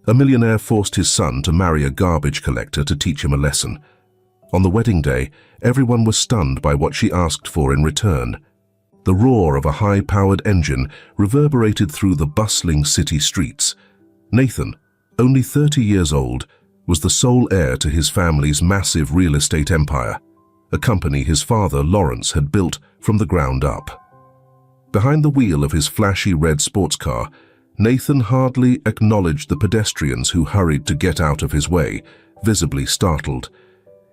A millionaire forced his son to marry a garbage collector to teach him a lesson. On the wedding day, everyone was stunned by what she asked for in return. The roar of a high-powered engine reverberated through the bustling city streets. Nathan, only 30 years old, was the sole heir to his family's massive real estate empire, a company his father, Lawrence, had built from the ground up. Behind the wheel of his flashy red sports car, Nathan hardly acknowledged the pedestrians who hurried to get out of his way, visibly startled.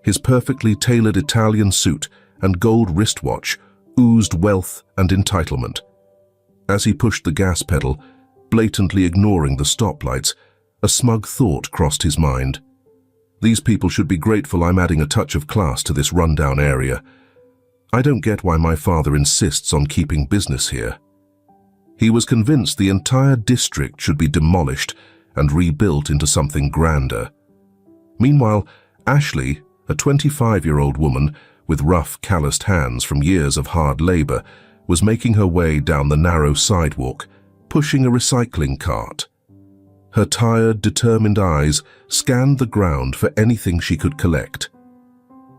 His perfectly tailored Italian suit and gold wristwatch oozed wealth and entitlement. As he pushed the gas pedal, blatantly ignoring the stoplights, a smug thought crossed his mind. These people should be grateful I'm adding a touch of class to this rundown area. I don't get why my father insists on keeping business here. He was convinced the entire district should be demolished and rebuilt into something grander. Meanwhile, Ashley, a 25-year-old woman with rough, calloused hands from years of hard labor, was making her way down the narrow sidewalk, pushing a recycling cart. Her tired, determined eyes scanned the ground for anything she could collect.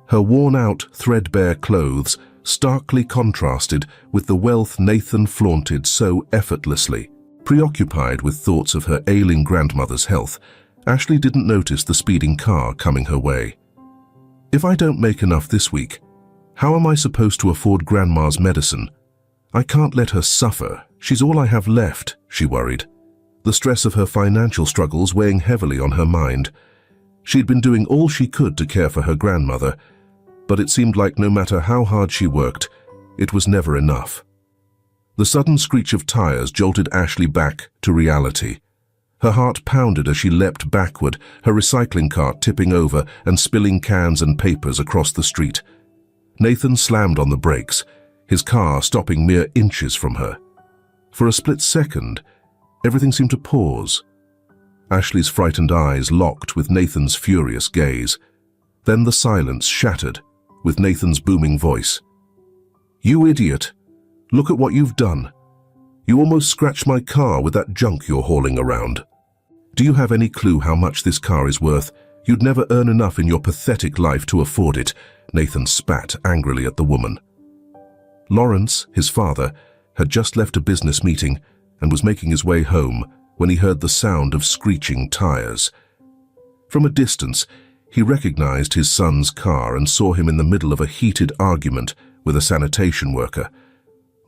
Her worn-out, threadbare clothes starkly contrasted with the wealth Nathan flaunted so effortlessly. Preoccupied with thoughts of her ailing grandmother's health, Ashley didn't notice the speeding car coming her way. If I don't make enough this week, how am I supposed to afford Grandma's medicine? I can't let her suffer. She's all I have left, she worried, the stress of her financial struggles weighing heavily on her mind. She'd been doing all she could to care for her grandmother, but it seemed like no matter how hard she worked, it was never enough. The sudden screech of tires jolted Ashley back to reality. Her heart pounded as she leapt backward, her recycling cart tipping over and spilling cans and papers across the street. Nathan slammed on the brakes, his car stopping mere inches from her. For a split second, everything seemed to pause. Ashley's frightened eyes locked with Nathan's furious gaze. Then the silence shattered with Nathan's booming voice. "You idiot! Look at what you've done. You almost scratched my car with that junk you're hauling around. Do you have any clue how much this car is worth? You'd never earn enough in your pathetic life to afford it," Nathan spat angrily at the woman. Lawrence, his father, had just left a business meeting and was making his way home when he heard the sound of screeching tires. From a distance, he recognized his son's car and saw him in the middle of a heated argument with a sanitation worker.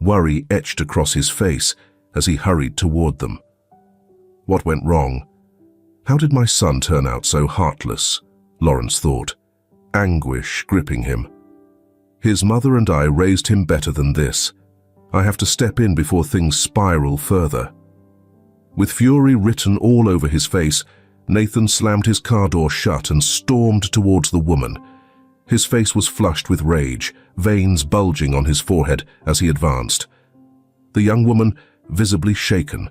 Worry etched across his face as he hurried toward them. What went wrong? How did my son turn out so heartless? Lawrence thought, anguish gripping him. His mother and I raised him better than this. I have to step in before things spiral further. With fury written all over his face, Nathan slammed his car door shut and stormed towards the woman. His face was flushed with rage, veins bulging on his forehead as he advanced. The young woman, visibly shaken,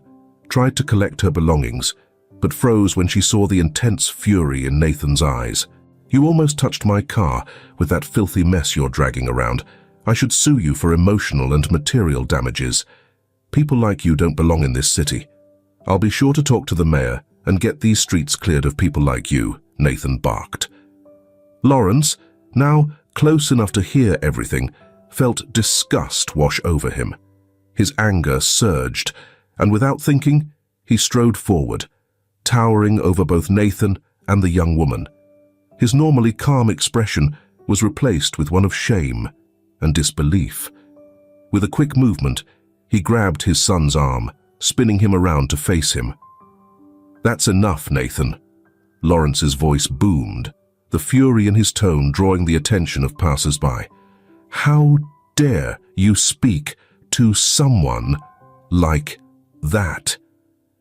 tried to collect her belongings, but froze when she saw the intense fury in Nathan's eyes. "You almost touched my car with that filthy mess you're dragging around. I should sue you for emotional and material damages. People like you don't belong in this city. I'll be sure to talk to the mayor and get these streets cleared of people like you," Nathan barked. Lawrence, now close enough to hear everything, felt disgust wash over him. His anger surged, and without thinking, he strode forward, towering over both Nathan and the young woman. His normally calm expression was replaced with one of shame and disbelief. With a quick movement, he grabbed his son's arm, spinning him around to face him. "That's enough, Nathan." Lawrence's voice boomed, the fury in his tone drawing the attention of passers-by. "How dare you speak to someone like that?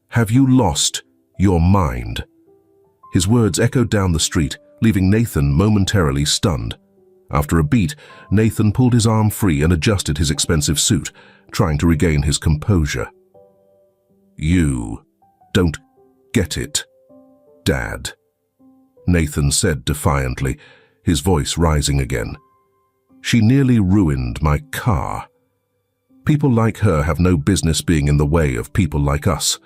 Have you lost your mind?" His words echoed down the street, leaving Nathan momentarily stunned. After a beat, Nathan pulled his arm free and adjusted his expensive suit, trying to regain his composure. "You don't get it, Dad," Nathan said defiantly, his voice rising again. "She nearly ruined my car. People like her have no business being in the way of people like us.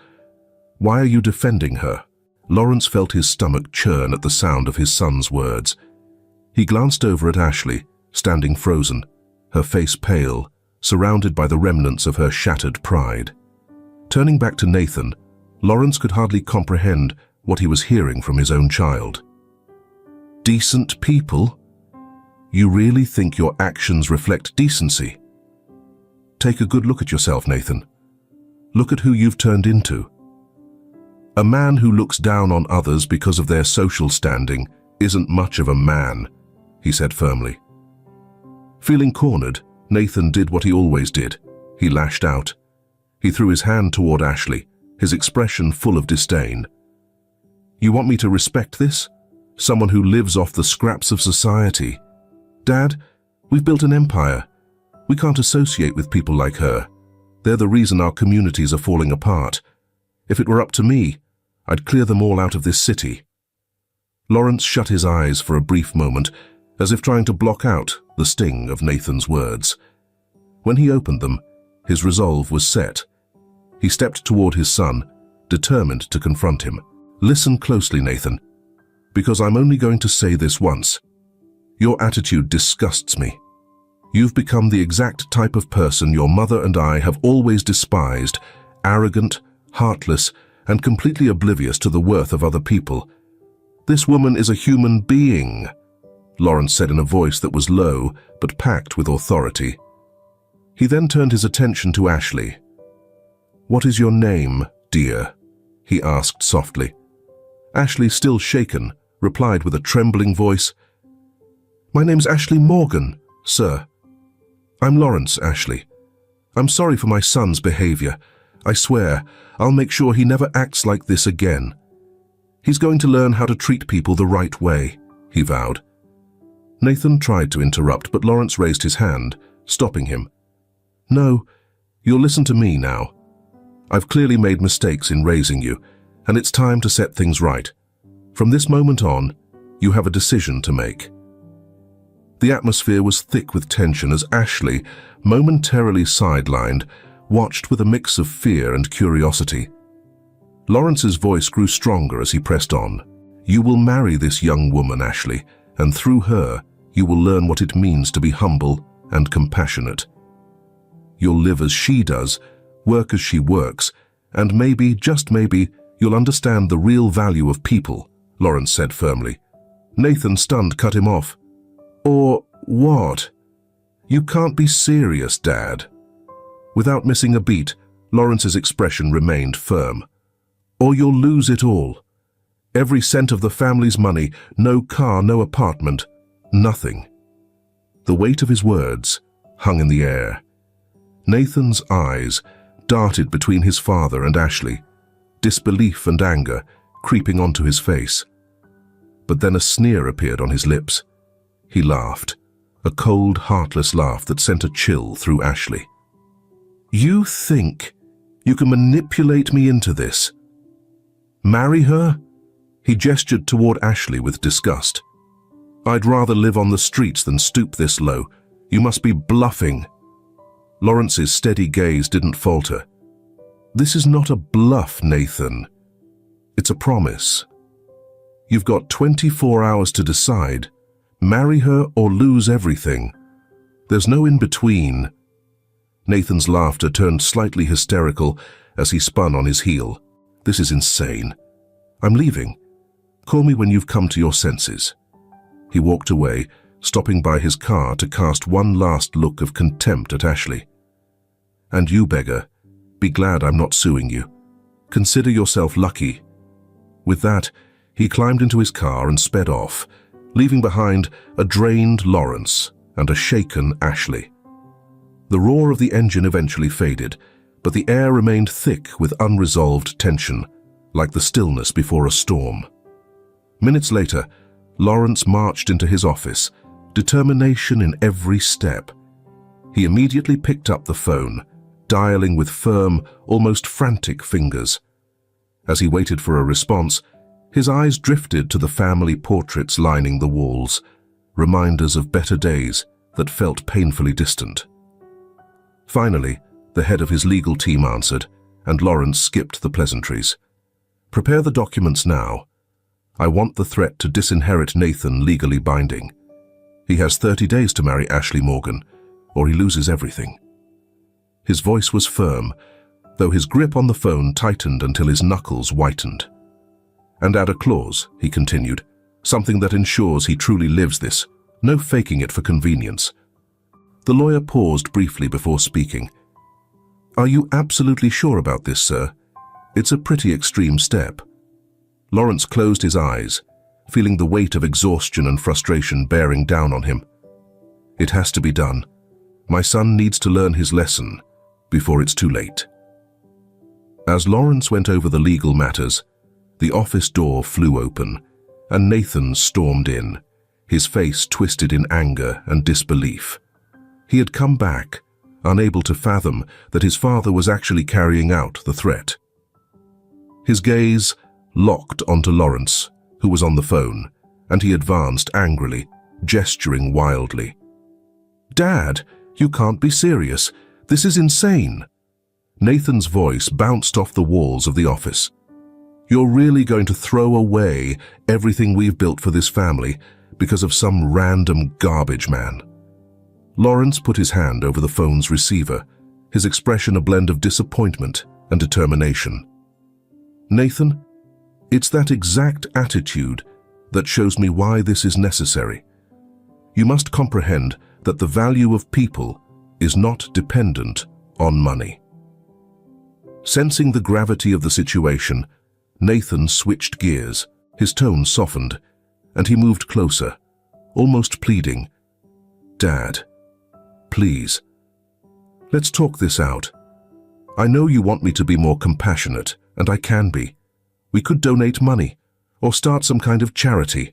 Why are you defending her? Lawrence felt his stomach churn at the sound of his son's words. He glanced over at Ashley, standing frozen, her face pale, surrounded by the remnants of her shattered pride. Turning back to Nathan, Lawrence could hardly comprehend what he was hearing from his own child. Decent people? You really think your actions reflect decency? Take a good look at yourself, Nathan. Look at who you've turned into. A man who looks down on others because of their social standing isn't much of a man, he said firmly. Feeling cornered, Nathan did what he always did. He lashed out. He threw his hand toward Ashley, his expression full of disdain. You want me to respect this? Someone who lives off the scraps of society. Dad, we've built an empire. We can't associate with people like her. They're the reason our communities are falling apart. If it were up to me, I'd clear them all out of this city. Lawrence shut his eyes for a brief moment, as if trying to block out the sting of Nathan's words. When he opened them, his resolve was set. He stepped toward his son, determined to confront him. Listen closely, Nathan, because I'm only going to say this once. Your attitude disgusts me. You've become the exact type of person your mother and I have always despised, arrogant, heartless, and completely oblivious to the worth of other people. This woman is a human being, Lawrence said in a voice that was low but packed with authority. He then turned his attention to Ashley. What is your name, dear? He asked softly. Ashley, still shaken, replied with a trembling voice, My name's Ashley Morgan, sir. I'm Lawrence, Ashley. I'm sorry for my son's behavior. I swear, I'll make sure he never acts like this again. He's going to learn how to treat people the right way, he vowed. Nathan tried to interrupt, but Lawrence raised his hand, stopping him. No, you'll listen to me now. I've clearly made mistakes in raising you, and it's time to set things right. From this moment on, you have a decision to make. The atmosphere was thick with tension as Ashley, momentarily sidelined, watched with a mix of fear and curiosity. Lawrence's voice grew stronger as he pressed on. You will marry this young woman, Ashley, and through her, you will learn what it means to be humble and compassionate. You'll live as she does, work as she works, and maybe, just maybe, you'll understand the real value of people, Lawrence said firmly. Nathan, stunned, cut him off. Or what? You can't be serious, Dad. Without missing a beat, Lawrence's expression remained firm. Or you'll lose it all. Every cent of the family's money, no car, no apartment, nothing. The weight of his words hung in the air. Nathan's eyes darted between his father and Ashley, disbelief and anger creeping onto his face. But then a sneer appeared on his lips. He laughed, a cold, heartless laugh that sent a chill through Ashley. You think you can manipulate me into this? Marry her? He gestured toward Ashley with disgust. I'd rather live on the streets than stoop this low. You must be bluffing. Lawrence's steady gaze didn't falter. This is not a bluff, Nathan. It's a promise. You've got 24 hours to decide. Marry her or lose everything. There's no in-between. Nathan's laughter turned slightly hysterical as he spun on his heel. This is insane. I'm leaving. Call me when you've come to your senses. He walked away, stopping by his car to cast one last look of contempt at Ashley. And you, beggar, be glad I'm not suing you. Consider yourself lucky. With that, he climbed into his car and sped off, leaving behind a drained Lawrence and a shaken Ashley. The roar of the engine eventually faded, but the air remained thick with unresolved tension, like the stillness before a storm. Minutes later, Lawrence marched into his office, determination in every step. He immediately picked up the phone, dialing with firm, almost frantic fingers. As he waited for a response, his eyes drifted to the family portraits lining the walls, reminders of better days that felt painfully distant. Finally, the head of his legal team answered, and Lawrence skipped the pleasantries. Prepare the documents now. I want the threat to disinherit Nathan legally binding. He has 30 days to marry Ashley Morgan, or he loses everything. His voice was firm, though his grip on the phone tightened until his knuckles whitened. And add a clause, he continued, something that ensures he truly lives this, no faking it for convenience. The lawyer paused briefly before speaking. Are you absolutely sure about this, sir? It's a pretty extreme step. Lawrence closed his eyes, feeling the weight of exhaustion and frustration bearing down on him. It has to be done. My son needs to learn his lesson before it's too late. As Lawrence went over the legal matters, the office door flew open, and Nathan stormed in, his face twisted in anger and disbelief. He had come back, unable to fathom that his father was actually carrying out the threat. His gaze locked onto Lawrence, who was on the phone, and he advanced angrily, gesturing wildly. "Dad, you can't be serious. This is insane." Nathan's voice bounced off the walls of the office. "You're really going to throw away everything we've built for this family because of some random garbage man?" Lawrence put his hand over the phone's receiver, his expression a blend of disappointment and determination. "Nathan, it's that exact attitude that shows me why this is necessary. You must comprehend that the value of people is not dependent on money." Sensing the gravity of the situation, Nathan switched gears, his tone softened, and he moved closer, almost pleading. "Dad, please, let's talk this out. I know you want me to be more compassionate, and I can be. We could donate money, or start some kind of charity.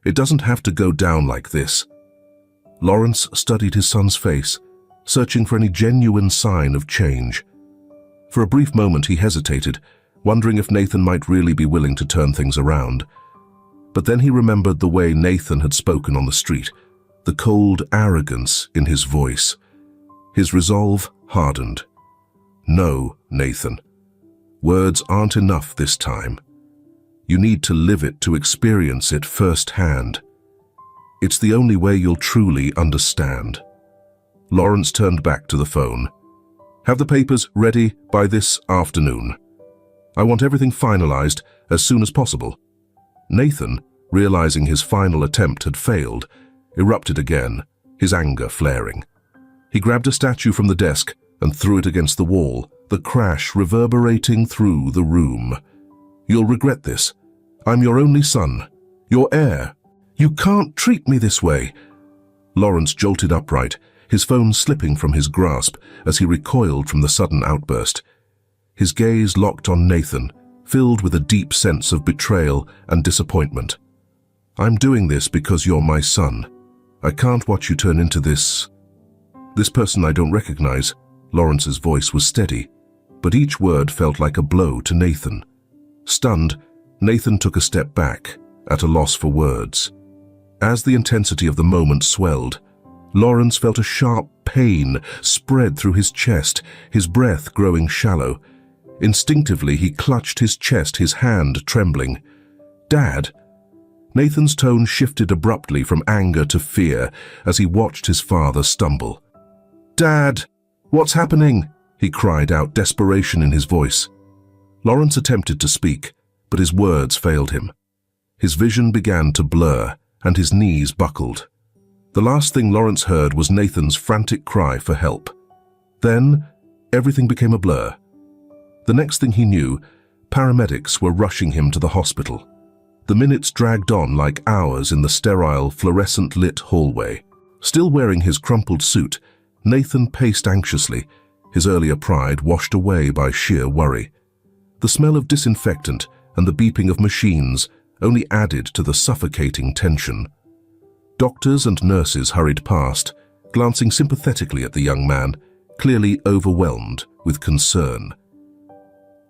It doesn't have to go down like this." Lawrence studied his son's face, searching for any genuine sign of change. For a brief moment he hesitated, wondering if Nathan might really be willing to turn things around. But then he remembered the way Nathan had spoken on the street, the cold arrogance in his voice. His resolve hardened. "No, Nathan. Words aren't enough this time. You need to live it to experience it firsthand. It's the only way you'll truly understand." Lawrence turned back to the phone. "Have the papers ready by this afternoon. I want everything finalized as soon as possible." Nathan, realizing his final attempt had failed, erupted again, his anger flaring. He grabbed a statue from the desk and threw it against the wall, the crash reverberating through the room. "You'll regret this. I'm your only son, your heir. You can't treat me this way." Lawrence jolted upright, his phone slipping from his grasp as he recoiled from the sudden outburst. His gaze locked on Nathan, filled with a deep sense of betrayal and disappointment. "I'm doing this because you're my son. I can't watch you turn into this person I don't recognize." Lawrence's voice was steady, but each word felt like a blow to Nathan. Stunned, Nathan took a step back, at a loss for words. As the intensity of the moment swelled, Lawrence felt a sharp pain spread through his chest, his breath growing shallow. Instinctively, he clutched his chest, his hand trembling. "Dad?" Nathan's tone shifted abruptly from anger to fear as he watched his father stumble. "Dad, what's happening?" he cried out, desperation in his voice. Lawrence attempted to speak, but his words failed him. His vision began to blur, and his knees buckled. The last thing Lawrence heard was Nathan's frantic cry for help. Then, everything became a blur. The next thing he knew, paramedics were rushing him to the hospital. The minutes dragged on like hours in the sterile, fluorescent-lit hallway. Still wearing his crumpled suit, Nathan paced anxiously, his earlier pride washed away by sheer worry. The smell of disinfectant and the beeping of machines only added to the suffocating tension. Doctors and nurses hurried past, glancing sympathetically at the young man, clearly overwhelmed with concern.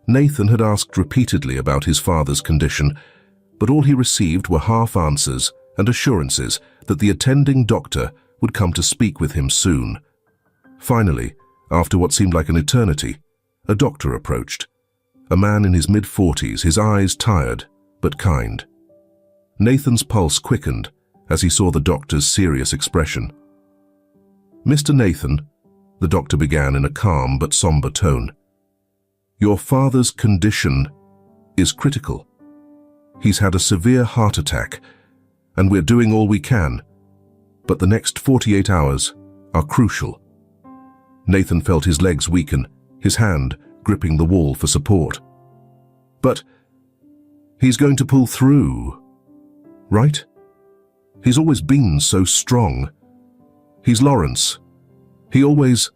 Nathan had asked repeatedly about his father's condition, but all he received were half answers and assurances that the attending doctor would come to speak with him soon. Finally, after what seemed like an eternity, a doctor approached. a man in his mid-40s, his eyes tired but kind. Nathan's pulse quickened as he saw the doctor's serious expression. "Mr. Nathan," the doctor began in a calm but somber tone, "your father's condition is critical. He's had a severe heart attack, and we're doing all we can, but the next 48 hours are crucial." Nathan felt his legs weaken, his hand gripping the wall for support. "But he's going to pull through, right? He's always been so strong. He's Lawrence. He always—"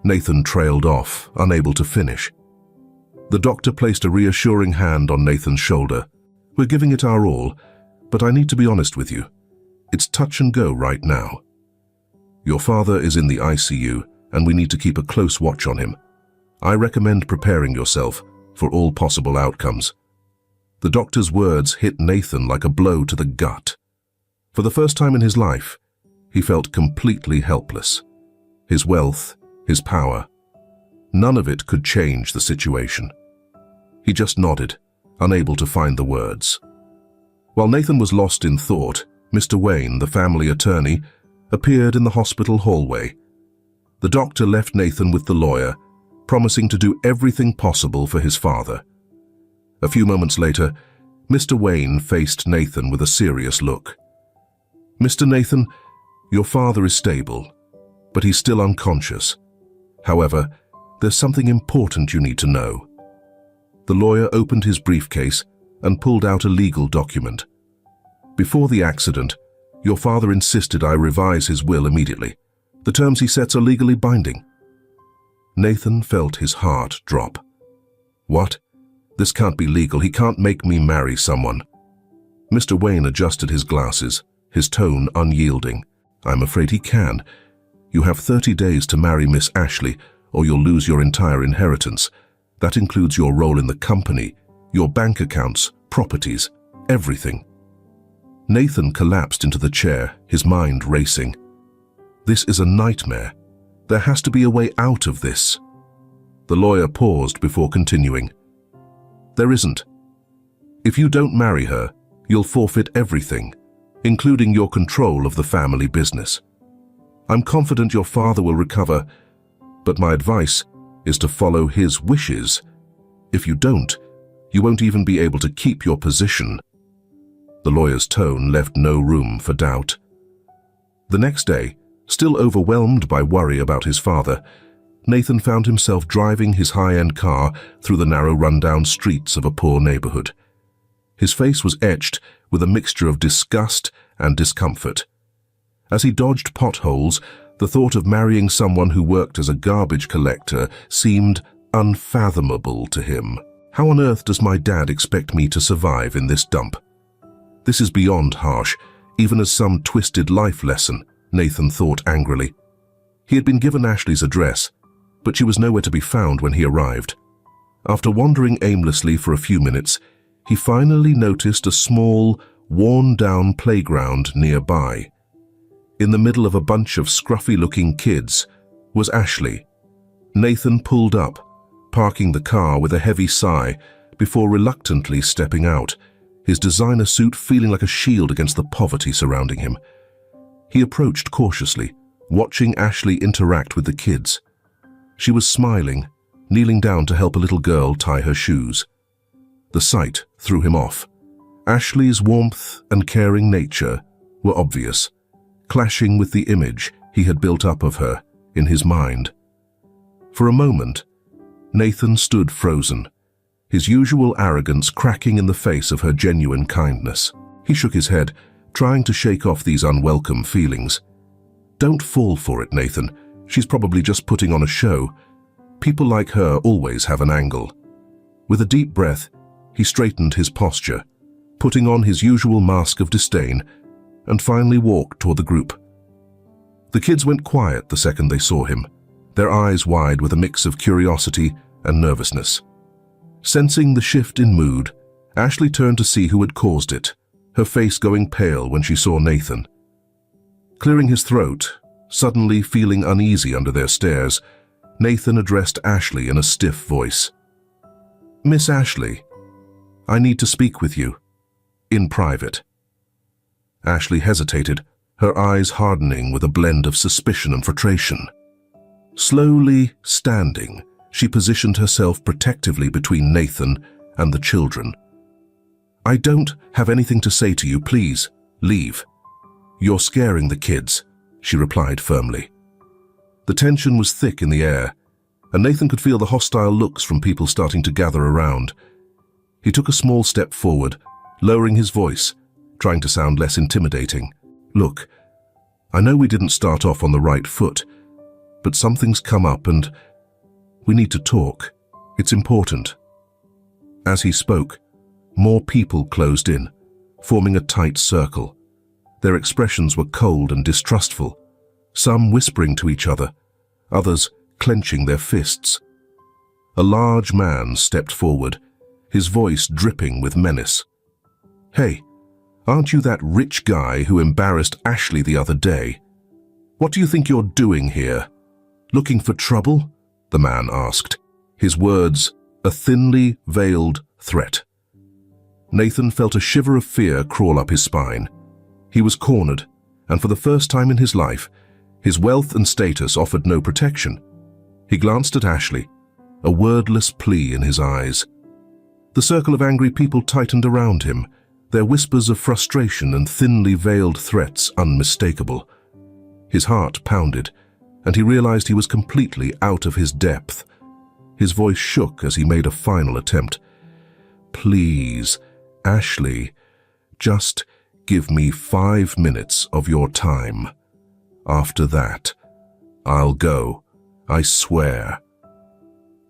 Nathan trailed off, unable to finish. The doctor placed a reassuring hand on Nathan's shoulder. "We're giving it our all, but I need to be honest with you. It's touch and go right now. Your father is in the ICU, and we need to keep a close watch on him. I recommend preparing yourself for all possible outcomes." The doctor's words hit Nathan like a blow to the gut. For the first time in his life, he felt completely helpless. His wealth, his power, none of it could change the situation. He just nodded, unable to find the words. While Nathan was lost in thought, Mr. Wayne, the family attorney, appeared in the hospital hallway. The doctor left Nathan with the lawyer, promising to do everything possible for his father. A few moments later, Mr. Wayne faced Nathan with a serious look. "Mr. Nathan, your father is stable, but he's still unconscious. However, there's something important you need to know." The lawyer opened his briefcase and pulled out a legal document. "Before the accident, your father insisted I revise his will immediately. The terms he sets are legally binding." Nathan felt his heart drop. "What? This can't be legal. He can't make me marry someone." Mr. Wayne adjusted his glasses, his tone unyielding. "I'm afraid he can. You have 30 days to marry Miss Ashley, or you'll lose your entire inheritance. That includes your role in the company, your bank accounts, properties, everything." Nathan collapsed into the chair, his mind racing. This is a nightmare. There has to be a way out of this. The lawyer paused before continuing. "There isn't. If you don't marry her, you'll forfeit everything, including your control of the family business. I'm confident your father will recover, but my advice is to follow his wishes. If you don't, you won't even be able to keep your position." The lawyer's tone left no room for doubt. The next day, still overwhelmed by worry about his father, Nathan found himself driving his high-end car through the narrow rundown streets of a poor neighborhood. His face was etched with a mixture of disgust and discomfort. As he dodged potholes, the thought of marrying someone who worked as a garbage collector seemed unfathomable to him. How on earth does my dad expect me to survive in this dump? This is beyond harsh, even as some twisted life lesson, Nathan thought angrily. He had been given Ashley's address, but she was nowhere to be found when he arrived. After wandering aimlessly for a few minutes, he finally noticed a small, worn-down playground nearby. In the middle of a bunch of scruffy-looking kids was Ashley. Nathan pulled up, parking the car with a heavy sigh before reluctantly stepping out, his designer suit feeling like a shield against the poverty surrounding him. He approached cautiously, watching Ashley interact with the kids. She was smiling, kneeling down to help a little girl tie her shoes. The sight threw him off. Ashley's warmth and caring nature were obvious, clashing with the image he had built up of her in his mind. For a moment, Nathan stood frozen, his usual arrogance cracking in the face of her genuine kindness. He shook his head, trying to shake off these unwelcome feelings. "Don't fall for it, Nathan. She's probably just putting on a show. People like her always have an angle." With a deep breath, he straightened his posture, putting on his usual mask of disdain, and finally walked toward the group. The kids went quiet the second they saw him, their eyes wide with a mix of curiosity and nervousness. Sensing the shift in mood, Ashley turned to see who had caused it, her face going pale when she saw Nathan. Clearing his throat, suddenly feeling uneasy under their stares, Nathan addressed Ashley in a stiff voice. "Miss Ashley, I need to speak with you. In private." Ashley hesitated, her eyes hardening with a blend of suspicion and frustration. Slowly standing, she positioned herself protectively between Nathan and the children. "I don't have anything to say to you. Please, leave. You're scaring the kids," she replied firmly. The tension was thick in the air, and Nathan could feel the hostile looks from people starting to gather around. He took a small step forward, lowering his voice, trying to sound less intimidating. "Look, I know we didn't start off on the right foot, but something's come up and we need to talk. It's important." As he spoke, more people closed in, forming a tight circle. Their expressions were cold and distrustful, some whispering to each other, others clenching their fists. A large man stepped forward, his voice dripping with menace. "Hey, aren't you that rich guy who embarrassed Ashley the other day? What do you think you're doing here? Looking for trouble?" the man asked, his words a thinly veiled threat. Nathan felt a shiver of fear crawl up his spine. He was cornered, and for the first time in his life, his wealth and status offered no protection. He glanced at Ashley, a wordless plea in his eyes. The circle of angry people tightened around him, their whispers of frustration and thinly veiled threats unmistakable. His heart pounded, and he realized he was completely out of his depth. His voice shook as he made a final attempt. "Please, Ashley, just give me 5 minutes of your time. After that, I'll go. I swear."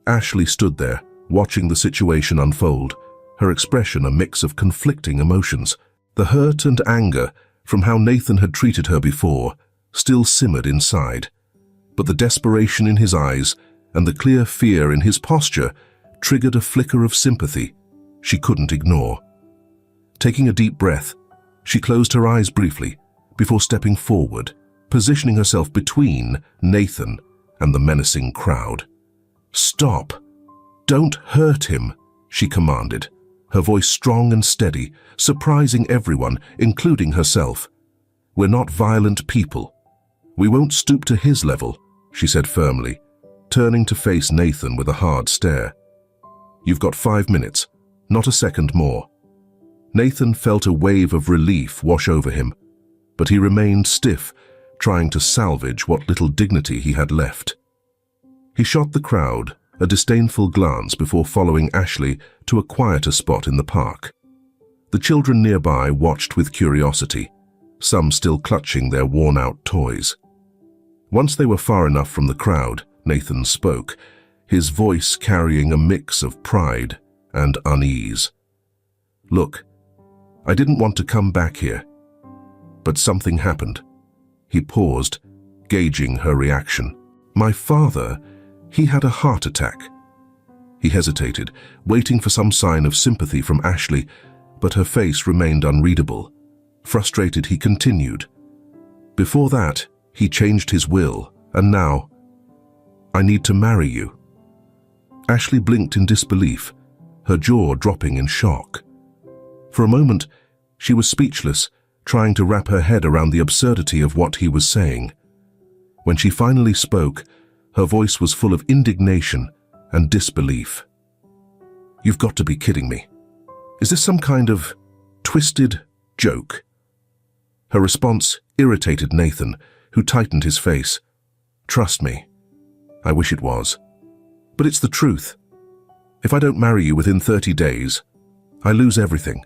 Ashley stood there, watching the situation unfold, her expression a mix of conflicting emotions. The hurt and anger from how Nathan had treated her before still simmered inside, but the desperation in his eyes and the clear fear in his posture triggered a flicker of sympathy she couldn't ignore. Taking a deep breath, she closed her eyes briefly before stepping forward, positioning herself between Nathan and the menacing crowd. "Stop! Don't hurt him," she commanded, her voice strong and steady, surprising everyone, including herself. "We're not violent people. We won't stoop to his level," she said firmly, turning to face Nathan with a hard stare. "You've got 5 minutes, not a second more." Nathan felt a wave of relief wash over him, but he remained stiff, trying to salvage what little dignity he had left. He shot the crowd a disdainful glance before following Ashley to a quieter spot in the park. The children nearby watched with curiosity, some still clutching their worn-out toys. Once they were far enough from the crowd, Nathan spoke, his voice carrying a mix of pride and unease. "Look, I didn't want to come back here, but something happened." He paused, gauging her reaction. "My father, he had a heart attack." He hesitated, waiting for some sign of sympathy from Ashley, but her face remained unreadable. Frustrated, he continued. "Before that, he changed his will, and now, I need to marry you." Ashley blinked in disbelief, her jaw dropping in shock. For a moment, she was speechless, trying to wrap her head around the absurdity of what he was saying. When she finally spoke, her voice was full of indignation and disbelief. "You've got to be kidding me. Is this some kind of twisted joke?" Her response irritated Nathan, who tightened his face. "Trust me, I wish it was. But it's the truth. If I don't marry you within 30 days, I lose everything.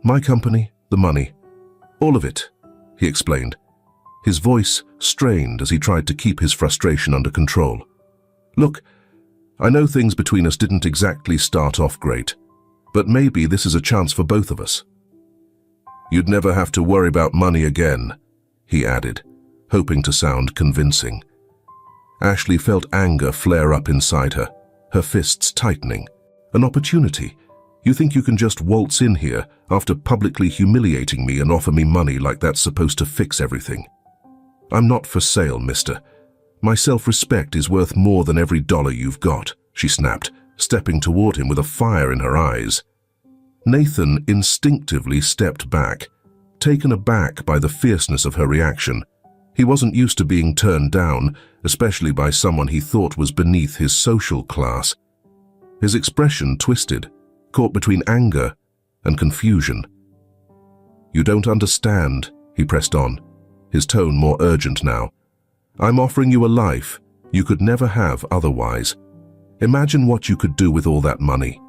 My company, the money, all of it," he explained, his voice strained as he tried to keep his frustration under control. "Look, I know things between us didn't exactly start off great, but maybe this is a chance for both of us." "You'd never have to worry about money again," he added, hoping to sound convincing. Ashley felt anger flare up inside her, her fists tightening. "An opportunity? You think you can just waltz in here after publicly humiliating me and offer me money like that's supposed to fix everything? I'm not for sale, mister. My self-respect is worth more than every dollar you've got," she snapped, stepping toward him with a fire in her eyes. Nathan instinctively stepped back, taken aback by the fierceness of her reaction. He wasn't used to being turned down, especially by someone he thought was beneath his social class. His expression twisted, caught between anger and confusion. "You don't understand," he pressed on, his tone more urgent now. "I'm offering you a life you could never have otherwise. Imagine what you could do with all that money."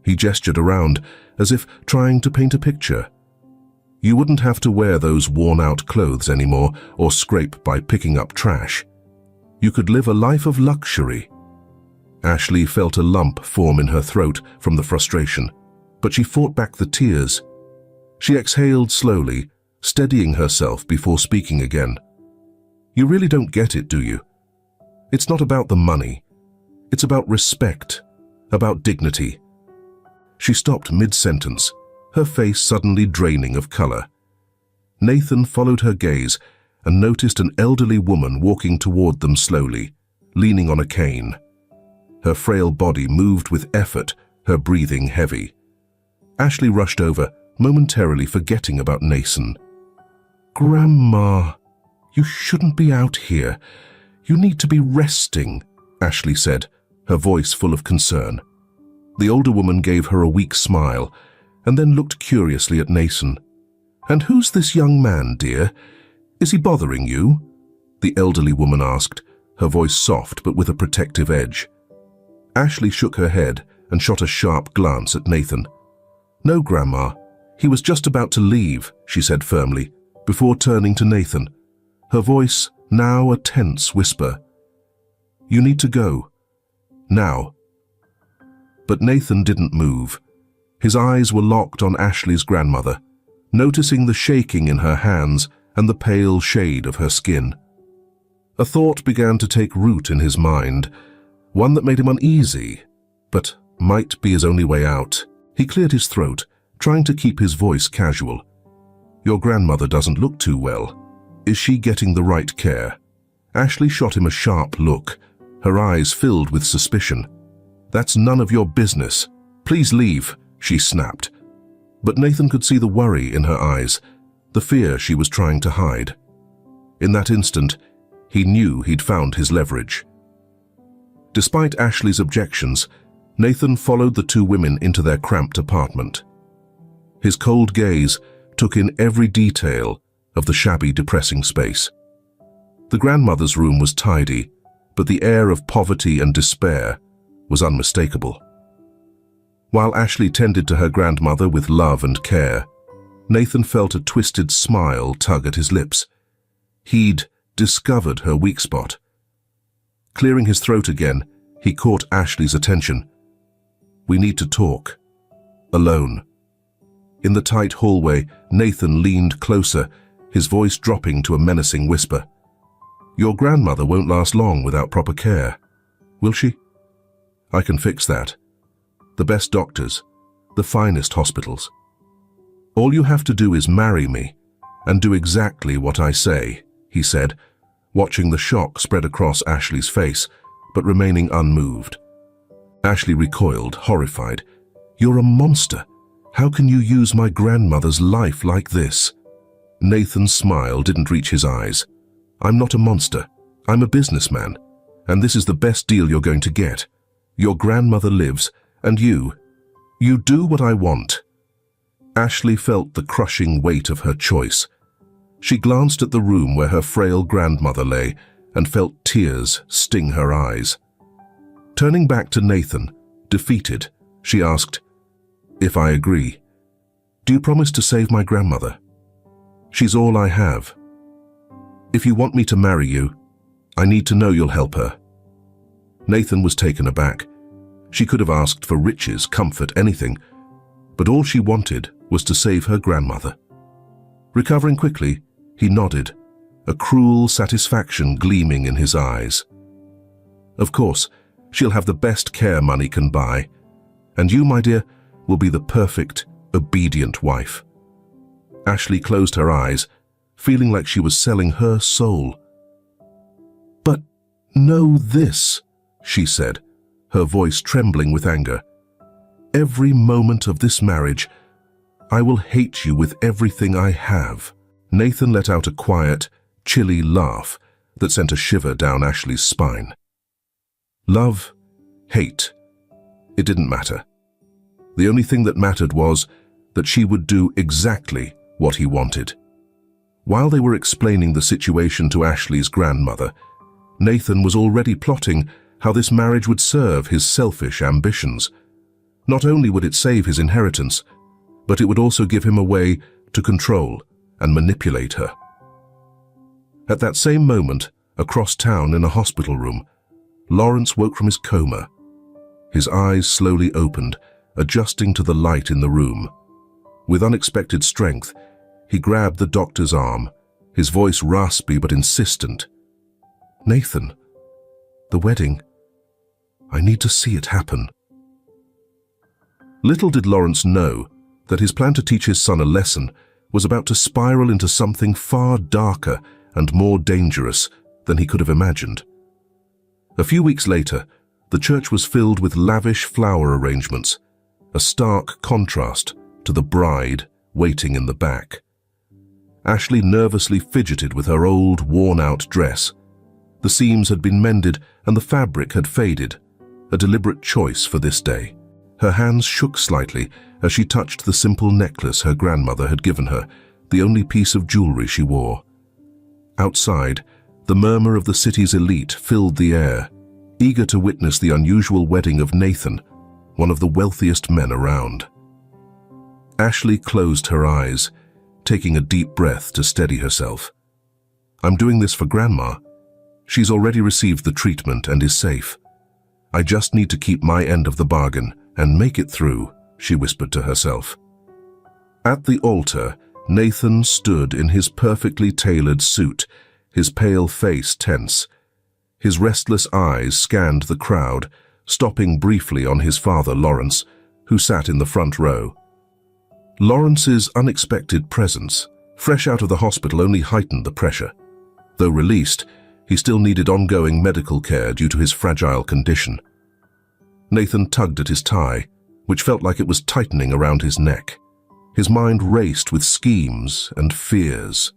He gestured around, as if trying to paint a picture. "You wouldn't have to wear those worn-out clothes anymore or scrape by picking up trash. You could live a life of luxury." Ashley felt a lump form in her throat from the frustration, but she fought back the tears. She exhaled slowly, steadying herself before speaking again. "You really don't get it, do you? It's not about the money. It's about respect, about dignity." She stopped mid-sentence, her face suddenly draining of color. Nathan followed her gaze and noticed an elderly woman walking toward them slowly, leaning on a cane. Her frail body moved with effort, her breathing heavy. Ashley rushed over, momentarily forgetting about Nathan. "Grandma, you shouldn't be out here. You need to be resting," Ashley said, her voice full of concern. The older woman gave her a weak smile and then looked curiously at Nathan. "And who's this young man, dear? Is he bothering you?" the elderly woman asked, her voice soft but with a protective edge. Ashley shook her head and shot a sharp glance at Nathan. "No, Grandma. He was just about to leave," she said firmly, before turning to Nathan, her voice now a tense whisper. "You need to go. Now." But Nathan didn't move. His eyes were locked on Ashley's grandmother, noticing the shaking in her hands and the pale shade of her skin. A thought began to take root in his mind, one that made him uneasy, but might be his only way out. He cleared his throat, trying to keep his voice casual. "Your grandmother doesn't look too well. Is she getting the right care?" Ashley shot him a sharp look, her eyes filled with suspicion. "That's none of your business. Please leave," she snapped. But Nathan could see the worry in her eyes, the fear she was trying to hide. In that instant, he knew he'd found his leverage. Despite Ashley's objections, Nathan followed the two women into their cramped apartment. His cold gaze took in every detail of the shabby, depressing space. The grandmother's room was tidy, but the air of poverty and despair was unmistakable. While Ashley tended to her grandmother with love and care, Nathan felt a twisted smile tug at his lips. He'd discovered her weak spot. Clearing his throat again, he caught Ashley's attention. "We need to talk. Alone." In the tight hallway, Nathan leaned closer, his voice dropping to a menacing whisper. "Your grandmother won't last long without proper care. Will she? I can fix that. The best doctors, the finest hospitals. All you have to do is marry me and do exactly what I say," he said, watching the shock spread across Ashley's face, but remaining unmoved. Ashley recoiled, horrified. "You're a monster. How can you use my grandmother's life like this?" Nathan's smile didn't reach his eyes. "I'm not a monster. I'm a businessman, and this is the best deal you're going to get. Your grandmother lives, and you do what I want." Ashley felt the crushing weight of her choice. She glanced at the room where her frail grandmother lay and felt tears sting her eyes. Turning back to Nathan, defeated, she asked, "If I agree, do you promise to save my grandmother? She's all I have. If you want me to marry you, I need to know you'll help her." Nathan was taken aback. She could have asked for riches, comfort, anything, but all she wanted was to save her grandmother. Recovering quickly, he nodded, a cruel satisfaction gleaming in his eyes. "Of course, she'll have the best care money can buy, and you, my dear, will be the perfect, obedient wife." Ashley closed her eyes, feeling like she was selling her soul. "But know this," she said, her voice trembling with anger. "Every moment of this marriage, I will hate you with everything I have." Nathan let out a quiet, chilly laugh that sent a shiver down Ashley's spine. Love, hate, it didn't matter. The only thing that mattered was that she would do exactly what he wanted. While they were explaining the situation to Ashley's grandmother, Nathan was already plotting how this marriage would serve his selfish ambitions. Not only would it save his inheritance, but it would also give him a way to control and manipulate her. At that same moment, across town in a hospital room, Lawrence woke from his coma. His eyes slowly opened, adjusting to the light in the room. With unexpected strength, he grabbed the doctor's arm, his voice raspy but insistent. "Nathan, the wedding. I need to see it happen." Little did Lawrence know that his plan to teach his son a lesson was about to spiral into something far darker and more dangerous than he could have imagined. A few weeks later, the church was filled with lavish flower arrangements, a stark contrast to the bride waiting in the back. Ashley nervously fidgeted with her old, worn-out dress. The seams had been mended and the fabric had faded, a deliberate choice for this day. Her hands shook slightly as she touched the simple necklace her grandmother had given her, the only piece of jewelry she wore. Outside, the murmur of the city's elite filled the air, eager to witness the unusual wedding of Nathan, one of the wealthiest men around. Ashley closed her eyes, taking a deep breath to steady herself. "I'm doing this for Grandma. She's already received the treatment and is safe. I just need to keep my end of the bargain and make it through," she whispered to herself. At the altar, Nathan stood in his perfectly tailored suit, his pale face tense. His restless eyes scanned the crowd, stopping briefly on his father, Lawrence, who sat in the front row. Lawrence's unexpected presence, fresh out of the hospital, only heightened the pressure. Though released, he still needed ongoing medical care due to his fragile condition. Nathan tugged at his tie, which felt like it was tightening around his neck. His mind raced with schemes and fears.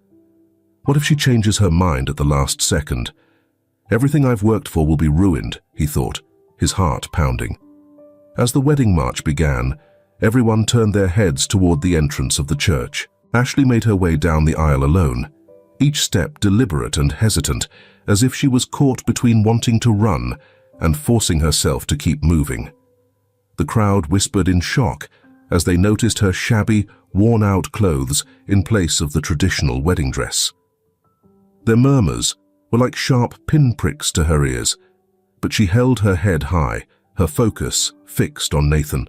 What if she changes her mind at the last second? Everything I've worked for will be ruined, he thought, his heart pounding. As the wedding march began, everyone turned their heads toward the entrance of the church. Ashley made her way down the aisle alone, each step deliberate and hesitant, as if she was caught between wanting to run and forcing herself to keep moving. The crowd whispered in shock as they noticed her shabby, worn-out clothes in place of the traditional wedding dress. Their murmurs were like sharp pinpricks to her ears, but she held her head high, her focus fixed on Nathan.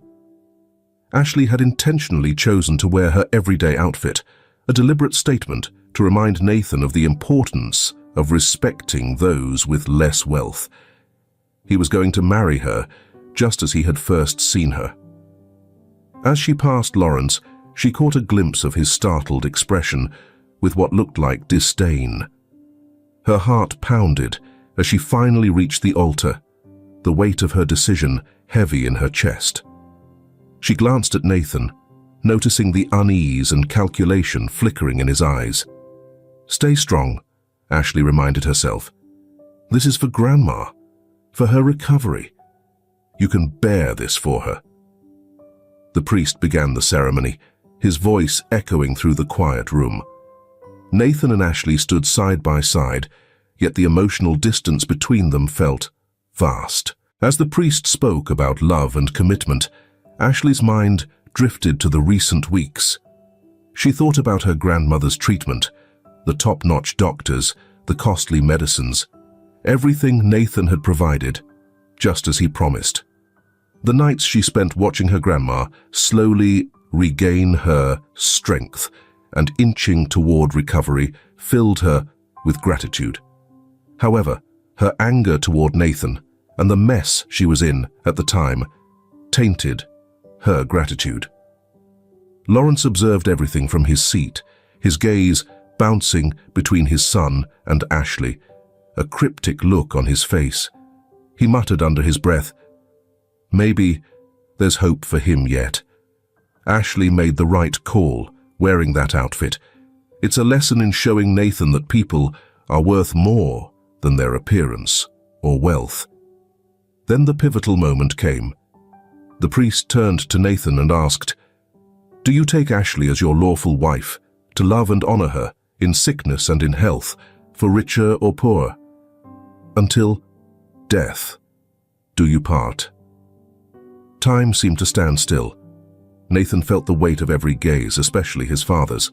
Ashley had intentionally chosen to wear her everyday outfit, a deliberate statement to remind Nathan of the importance of respecting those with less wealth. He was going to marry her just as he had first seen her. As she passed Lawrence, she caught a glimpse of his startled expression with what looked like disdain. Her heart pounded as she finally reached the altar, the weight of her decision heavy in her chest. She glanced at Nathan, noticing the unease and calculation flickering in his eyes. "Stay strong," Ashley reminded herself. "This is for Grandma, for her recovery. You can bear this for her." The priest began the ceremony, his voice echoing through the quiet room. Nathan and Ashley stood side by side, yet the emotional distance between them felt vast. As the priest spoke about love and commitment, Ashley's mind drifted to the recent weeks. She thought about her grandmother's treatment, the top-notch doctors, the costly medicines, everything Nathan had provided, just as he promised. The nights she spent watching her grandma slowly regain her strength and inching toward recovery filled her with gratitude. However, her anger toward Nathan and the mess she was in at the time tainted her gratitude. Lawrence observed everything from his seat, his gaze bouncing between his son and Ashley, a cryptic look on his face. He muttered under his breath, Maybe there's hope for him yet. Ashley made the right call, wearing that outfit. It's a lesson in showing Nathan that people are worth more than their appearance or wealth. Then the pivotal moment came. The priest turned to Nathan and asked, "Do you take Ashley as your lawful wife, to love and honor her, in sickness and in health, for richer or poor? Until death do you part?" Time seemed to stand still. Nathan felt the weight of every gaze, especially his father's.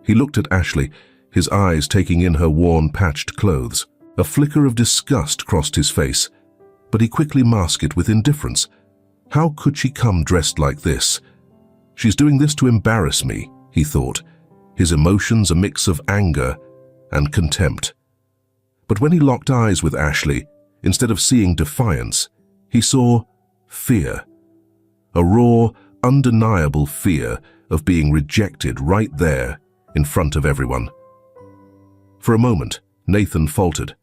He looked at Ashley, his eyes taking in her worn, patched clothes. A flicker of disgust crossed his face, but he quickly masked it with indifference. How could she come dressed like this? She's doing this to embarrass me, he thought, his emotions a mix of anger and contempt. But when he locked eyes with Ashley, instead of seeing defiance, he saw fear. A raw, undeniable fear of being rejected right there in front of everyone. For a moment, Nathan faltered.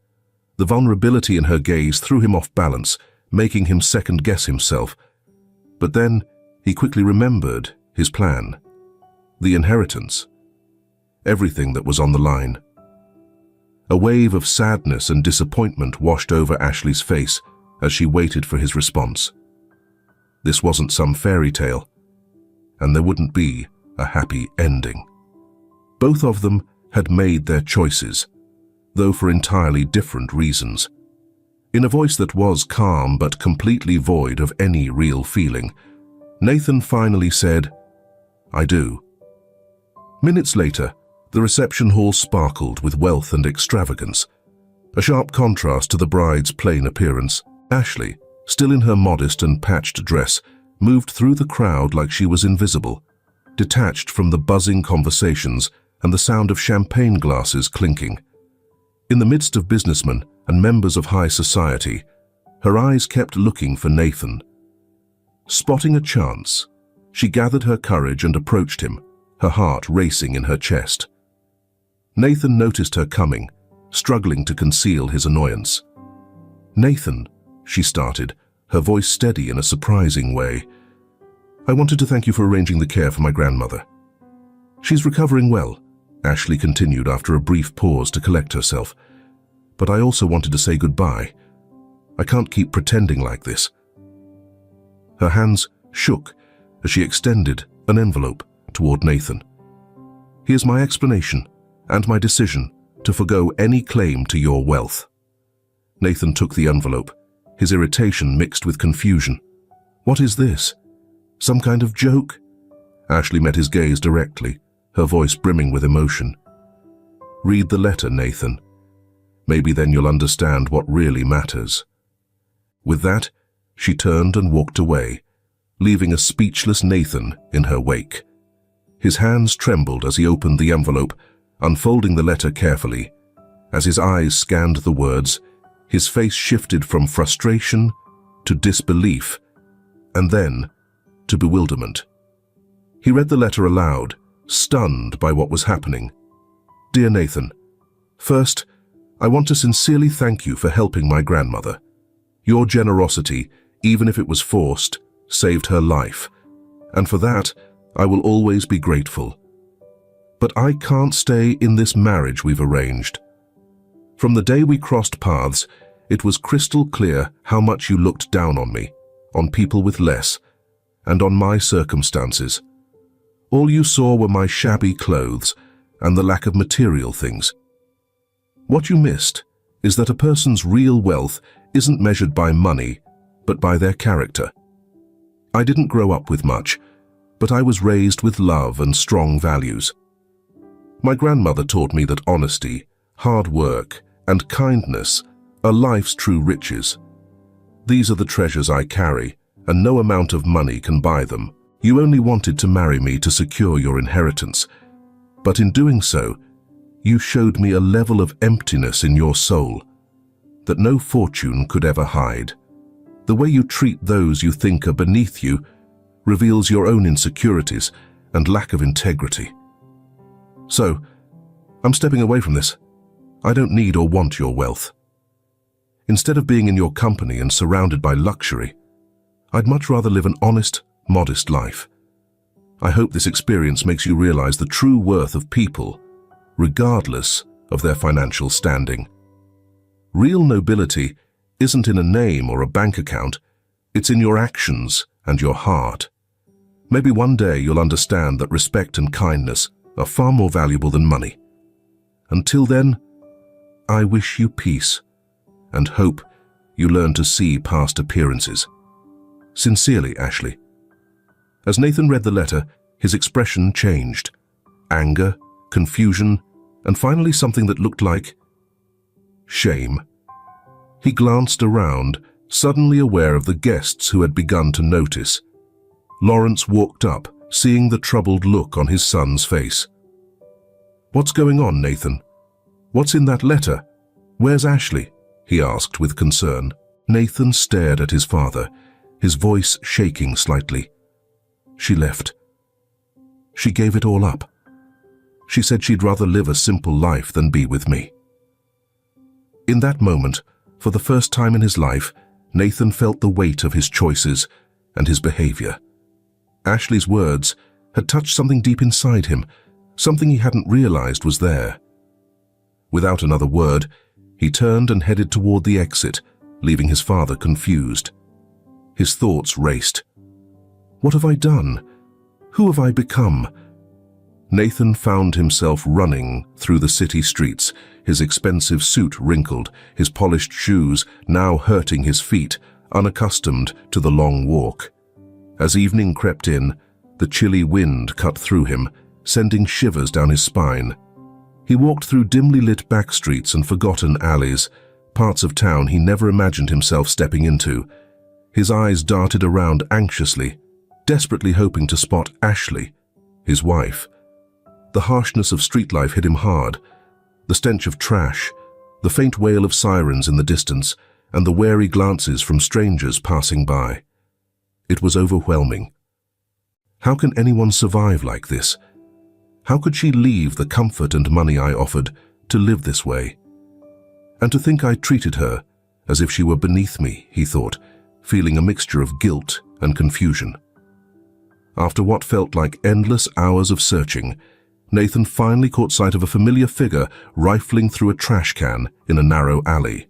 The vulnerability in her gaze threw him off balance, making him second-guess himself. But then he quickly remembered his plan. The inheritance. Everything that was on the line. A wave of sadness and disappointment washed over Ashley's face as she waited for his response. This wasn't some fairy tale, and there wouldn't be a happy ending. Both of them had made their choices, though for entirely different reasons. In a voice that was calm but completely void of any real feeling, Nathan finally said, "I do." Minutes later, the reception hall sparkled with wealth and extravagance, a sharp contrast to the bride's plain appearance. Ashley, still in her modest and patched dress, moved through the crowd like she was invisible, detached from the buzzing conversations and the sound of champagne glasses clinking. In the midst of businessmen and members of high society, her eyes kept looking for Nathan. Spotting a chance, she gathered her courage and approached him, her heart racing in her chest. Nathan noticed her coming, struggling to conceal his annoyance. "Nathan," she started, her voice steady in a surprising way, "I wanted to thank you for arranging the care for my grandmother." "She's recovering well," Ashley continued after a brief pause to collect herself. "But I also wanted to say goodbye. I can't keep pretending like this." Her hands shook as she extended an envelope toward Nathan. "Here's my explanation and my decision to forgo any claim to your wealth." Nathan took the envelope, his irritation mixed with confusion. "What is this? Some kind of joke?" Ashley met his gaze directly, her voice brimming with emotion. "Read the letter, Nathan. Maybe then you'll understand what really matters." With that, she turned and walked away, leaving a speechless Nathan in her wake. His hands trembled as he opened the envelope, unfolding the letter carefully. As his eyes scanned the words, his face shifted from frustration to disbelief, and then to bewilderment. He read the letter aloud, stunned by what was happening. "Dear Nathan, first, I want to sincerely thank you for helping my grandmother. Your generosity, even if it was forced, saved her life, and for that, I will always be grateful. But I can't stay in this marriage we've arranged. From the day we crossed paths, it was crystal clear how much you looked down on me, on people with less, and on my circumstances. All you saw were my shabby clothes and the lack of material things. What you missed is that a person's real wealth isn't measured by money, but by their character. I didn't grow up with much, but I was raised with love and strong values. My grandmother taught me that honesty, hard work, and kindness are life's true riches. These are the treasures I carry, and no amount of money can buy them. You only wanted to marry me to secure your inheritance, but in doing so, you showed me a level of emptiness in your soul that no fortune could ever hide. The way you treat those you think are beneath you reveals your own insecurities and lack of integrity. So, I'm stepping away from this. I don't need or want your wealth. Instead of being in your company and surrounded by luxury, I'd much rather live an honest, modest life. I hope this experience makes you realize the true worth of people, regardless of their financial standing. Real nobility isn't in a name or a bank account, it's in your actions and your heart. Maybe one day you'll understand that respect and kindness are far more valuable than money. Until then, I wish you peace and hope you learn to see past appearances. Sincerely, Ashley. As Nathan read the letter, his expression changed. Anger, confusion, and finally something that looked like shame. He glanced around, suddenly aware of the guests who had begun to notice. Lawrence walked up, seeing the troubled look on his son's face. "What's going on, Nathan? What's in that letter? Where's Ashley?" he asked with concern. Nathan stared at his father, his voice shaking slightly. "She left. She gave it all up. She said she'd rather live a simple life than be with me." In that moment, for the first time in his life, Nathan felt the weight of his choices and his behavior. Ashley's words had touched something deep inside him, something he hadn't realized was there. Without another word, he turned and headed toward the exit, leaving his father confused. His thoughts raced. What have I done? Who have I become? Nathan found himself running through the city streets, his expensive suit wrinkled, his polished shoes now hurting his feet, unaccustomed to the long walk. As evening crept in, the chilly wind cut through him, sending shivers down his spine. He walked through dimly lit back streets and forgotten alleys, parts of town he never imagined himself stepping into. His eyes darted around anxiously, desperately hoping to spot Ashley, his wife. The harshness of street life hit him hard. The stench of trash, the faint wail of sirens in the distance, and the wary glances from strangers passing by. It was overwhelming. How can anyone survive like this? How could she leave the comfort and money I offered to live this way? And to think I treated her as if she were beneath me, he thought, feeling a mixture of guilt and confusion. After what felt like endless hours of searching, Nathan finally caught sight of a familiar figure rifling through a trash can in a narrow alley.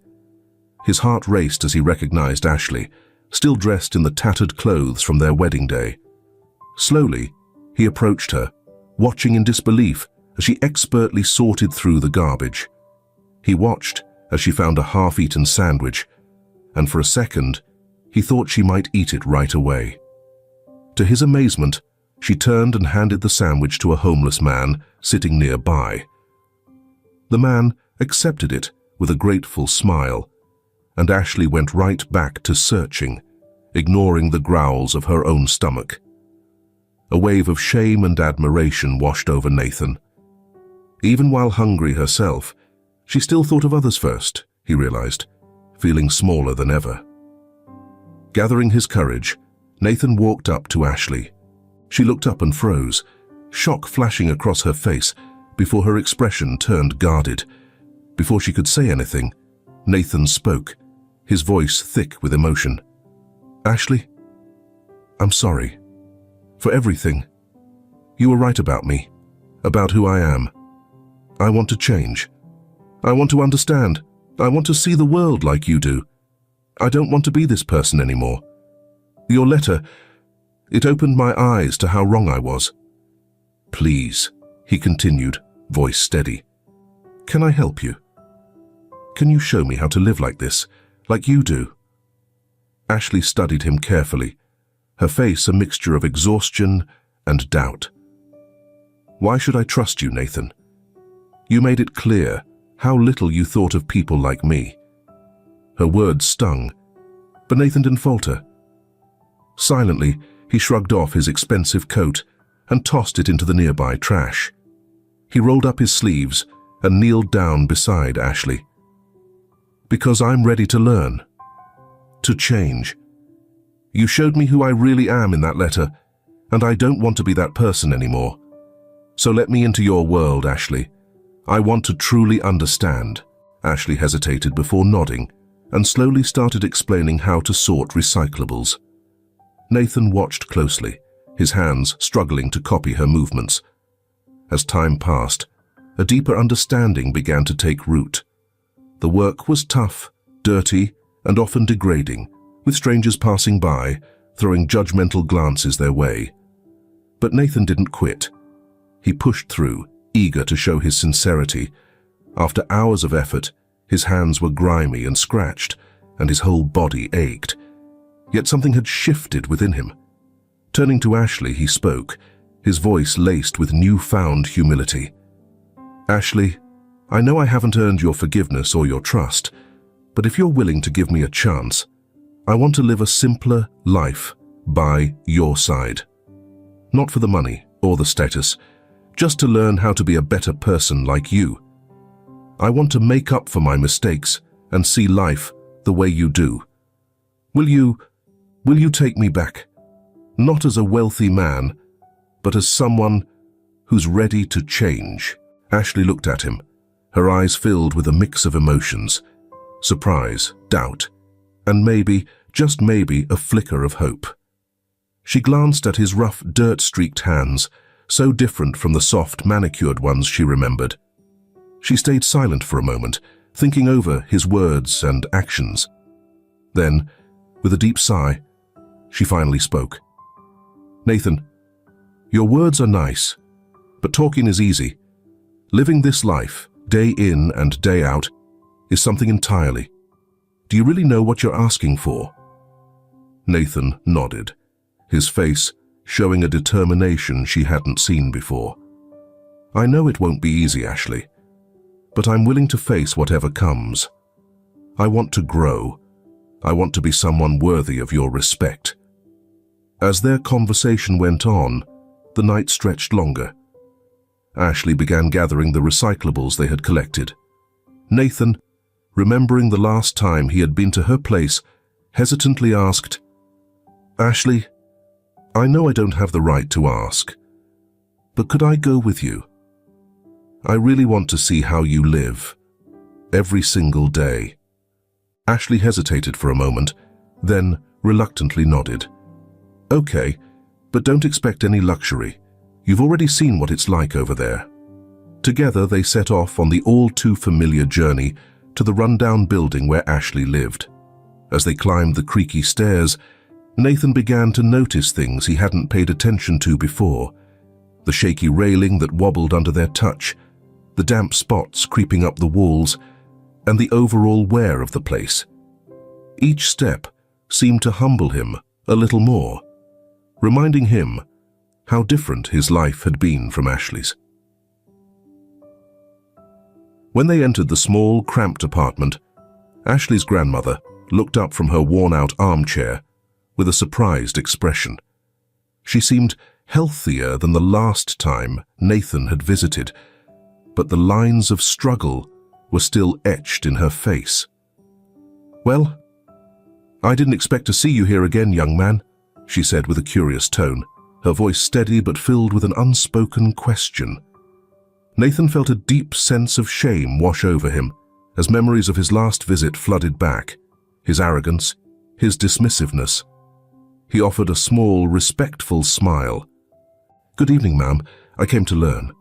His heart raced as he recognized Ashley, still dressed in the tattered clothes from their wedding day. Slowly, he approached her, watching in disbelief as she expertly sorted through the garbage. He watched as she found a half-eaten sandwich, and for a second, he thought she might eat it right away. To his amazement, she turned and handed the sandwich to a homeless man sitting nearby. The man accepted it with a grateful smile, and Ashley went right back to searching, ignoring the growls of her own stomach. A wave of shame and admiration washed over Nathan. Even while hungry herself, she still thought of others first, he realized, feeling smaller than ever. Gathering his courage, Nathan walked up to Ashley. She looked up and froze, shock flashing across her face before her expression turned guarded. Before she could say anything, Nathan spoke, his voice thick with emotion. "Ashley, I'm sorry. For everything. You were right about me, about who I am. I want to change. I want to understand. I want to see the world like you do. I don't want to be this person anymore. Your letter, it opened my eyes to how wrong I was. Please," he continued, voice steady. "Can I help you? Can you show me how to live like this, like you do?" Ashley studied him carefully, her face a mixture of exhaustion and doubt. "Why should I trust you, Nathan? You made it clear how little you thought of people like me." Her words stung, but Nathan didn't falter. Silently, he shrugged off his expensive coat and tossed it into the nearby trash. He rolled up his sleeves and kneeled down beside Ashley. "Because I'm ready to learn, to change. You showed me who I really am in that letter, and I don't want to be that person anymore. So let me into your world, Ashley. I want to truly understand." Ashley hesitated before nodding and slowly started explaining how to sort recyclables. Nathan watched closely, his hands struggling to copy her movements. As time passed, a deeper understanding began to take root. The work was tough, dirty, and often degrading, with strangers passing by, throwing judgmental glances their way. But Nathan didn't quit. He pushed through, eager to show his sincerity. After hours of effort, his hands were grimy and scratched, and his whole body ached. Yet something had shifted within him. Turning to Ashley, he spoke, his voice laced with newfound humility. "Ashley, I know I haven't earned your forgiveness or your trust, but if you're willing to give me a chance, I want to live a simpler life by your side. Not for the money or the status, just to learn how to be a better person like you. I want to make up for my mistakes and see life the way you do. Will you take me back? Not as a wealthy man, but as someone who's ready to change." Ashley looked at him, her eyes filled with a mix of emotions, surprise, doubt, and maybe, just maybe, a flicker of hope. She glanced at his rough, dirt-streaked hands, so different from the soft, manicured ones she remembered. She stayed silent for a moment, thinking over his words and actions. Then, with a deep sigh, she finally spoke. "Nathan, your words are nice, but talking is easy. Living this life, day in and day out, is something entirely. Do you really know what you're asking for?" Nathan nodded, his face showing a determination she hadn't seen before. "I know it won't be easy, Ashley, but I'm willing to face whatever comes. I want to grow. I want to be someone worthy of your respect." As their conversation went on, the night stretched longer. Ashley began gathering the recyclables they had collected. Nathan, remembering the last time he had been to her place, hesitantly asked, "Ashley, I know I don't have the right to ask, but could I go with you? I really want to see how you live, every single day." Ashley hesitated for a moment, then reluctantly nodded. "Okay, but don't expect any luxury. You've already seen what it's like over there." Together they set off on the all-too-familiar journey to the rundown building where Ashley lived. As they climbed the creaky stairs, Nathan began to notice things he hadn't paid attention to before. The shaky railing that wobbled under their touch, the damp spots creeping up the walls, and the overall wear of the place. Each step seemed to humble him a little more, reminding him how different his life had been from Ashley's. When they entered the small, cramped apartment, Ashley's grandmother looked up from her worn-out armchair with a surprised expression. She seemed healthier than the last time Nathan had visited, but the lines of struggle were still etched in her face. "Well, I didn't expect to see you here again, young man," she said with a curious tone, her voice steady but filled with an unspoken question. Nathan felt a deep sense of shame wash over him as memories of his last visit flooded back, his arrogance, his dismissiveness. He offered a small, respectful smile. "Good evening, ma'am. I came to learn."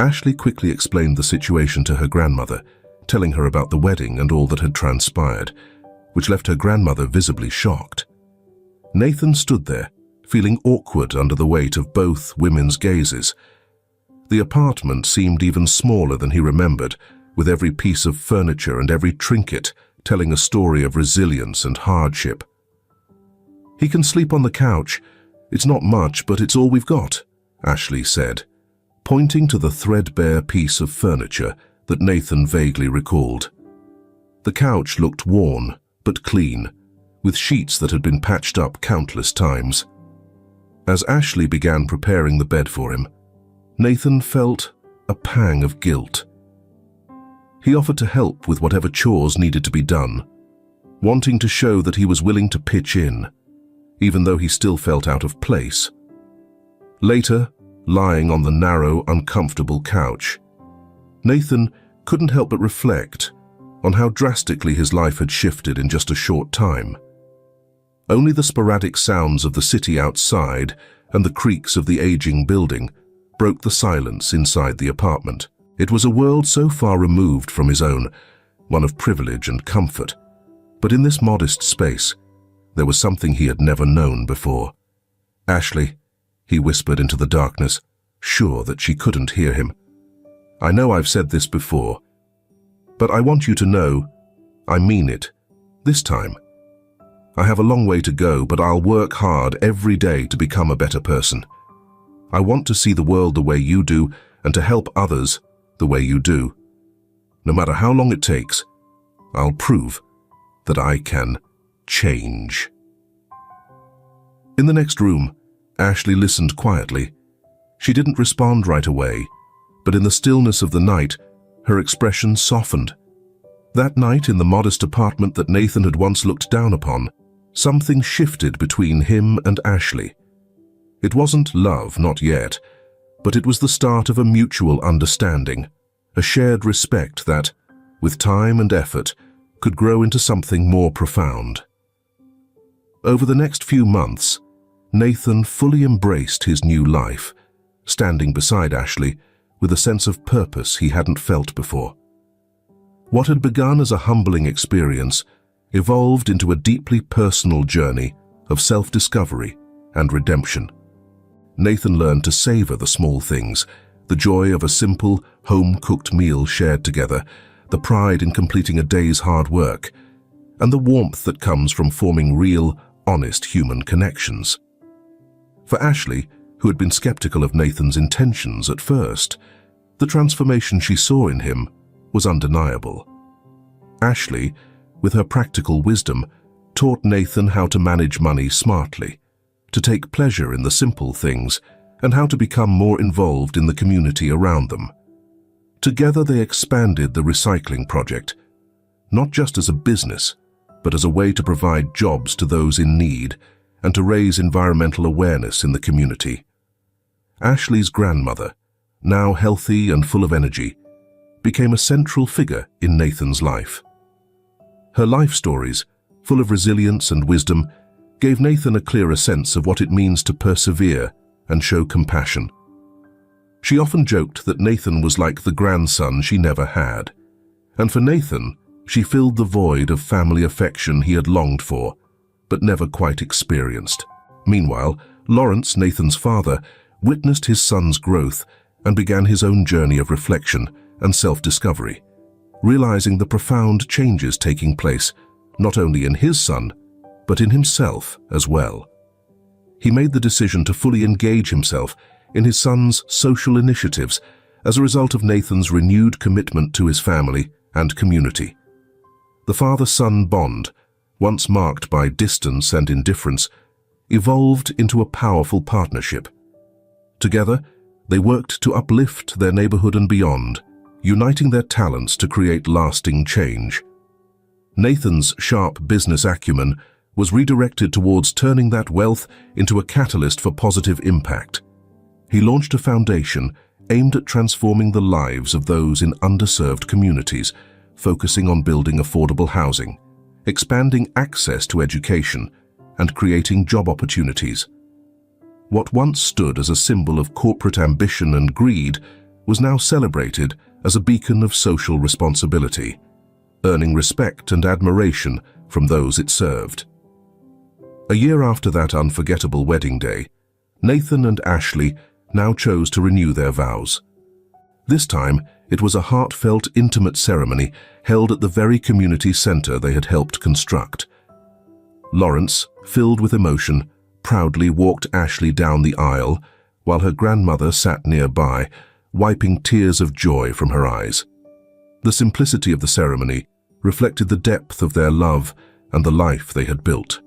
Ashley quickly explained the situation to her grandmother, telling her about the wedding and all that had transpired, which left her grandmother visibly shocked. Nathan stood there, feeling awkward under the weight of both women's gazes. The apartment seemed even smaller than he remembered, with every piece of furniture and every trinket telling a story of resilience and hardship. "He can sleep on the couch. It's not much, but it's all we've got," Ashley said, pointing to the threadbare piece of furniture that Nathan vaguely recalled. The couch looked worn, but clean, with sheets that had been patched up countless times. As Ashley began preparing the bed for him, Nathan felt a pang of guilt. He offered to help with whatever chores needed to be done, wanting to show that he was willing to pitch in, even though he still felt out of place. Later, lying on the narrow, uncomfortable couch, Nathan couldn't help but reflect on how drastically his life had shifted in just a short time. Only the sporadic sounds of the city outside and the creaks of the aging building broke the silence inside the apartment. It was a world so far removed from his own, one of privilege and comfort. But in this modest space, there was something he had never known before. "Ashley," he whispered into the darkness, sure that she couldn't hear him. "I know I've said this before, but I want you to know I mean it, this time. I have a long way to go, but I'll work hard every day to become a better person. I want to see the world the way you do and to help others the way you do. No matter how long it takes, I'll prove that I can change." In the next room, Ashley listened quietly. She didn't respond right away, but in the stillness of the night, her expression softened. That night in the modest apartment that Nathan had once looked down upon, something shifted between him and Ashley. It wasn't love, not yet, but it was the start of a mutual understanding, a shared respect that, with time and effort, could grow into something more profound. Over the next few months, Nathan fully embraced his new life, standing beside Ashley with a sense of purpose he hadn't felt before. What had begun as a humbling experience evolved into a deeply personal journey of self-discovery and redemption. Nathan learned to savor the small things, the joy of a simple, home-cooked meal shared together, the pride in completing a day's hard work, and the warmth that comes from forming real, honest human connections. For Ashley, who had been skeptical of Nathan's intentions at first, the transformation she saw in him was undeniable. Ashley, with her practical wisdom, taught Nathan how to manage money smartly, to take pleasure in the simple things, and how to become more involved in the community around them. Together they expanded the recycling project, not just as a business, but as a way to provide jobs to those in need and to raise environmental awareness in the community. Ashley's grandmother, now healthy and full of energy, became a central figure in Nathan's life. Her life stories, full of resilience and wisdom, gave Nathan a clearer sense of what it means to persevere and show compassion. She often joked that Nathan was like the grandson she never had, and for Nathan, she filled the void of family affection he had longed for, but never quite experienced. Meanwhile, Lawrence, Nathan's father, witnessed his son's growth and began his own journey of reflection and self-discovery, realizing the profound changes taking place not only in his son, but in himself as well. He made the decision to fully engage himself in his son's social initiatives as a result of Nathan's renewed commitment to his family and community. The father-son bond, once marked by distance and indifference, evolved into a powerful partnership. Together, they worked to uplift their neighborhood and beyond, uniting their talents to create lasting change. Nathan's sharp business acumen was redirected towards turning that wealth into a catalyst for positive impact. He launched a foundation aimed at transforming the lives of those in underserved communities, focusing on building affordable housing, expanding access to education, and creating job opportunities. What once stood as a symbol of corporate ambition and greed was now celebrated as a beacon of social responsibility, earning respect and admiration from those it served. A year after that unforgettable wedding day, Nathan and Ashley now chose to renew their vows. This time, it was a heartfelt, intimate ceremony held at the very community center they had helped construct. Lawrence, filled with emotion, proudly walked Ashley down the aisle, while her grandmother sat nearby, wiping tears of joy from her eyes. The simplicity of the ceremony reflected the depth of their love and the life they had built.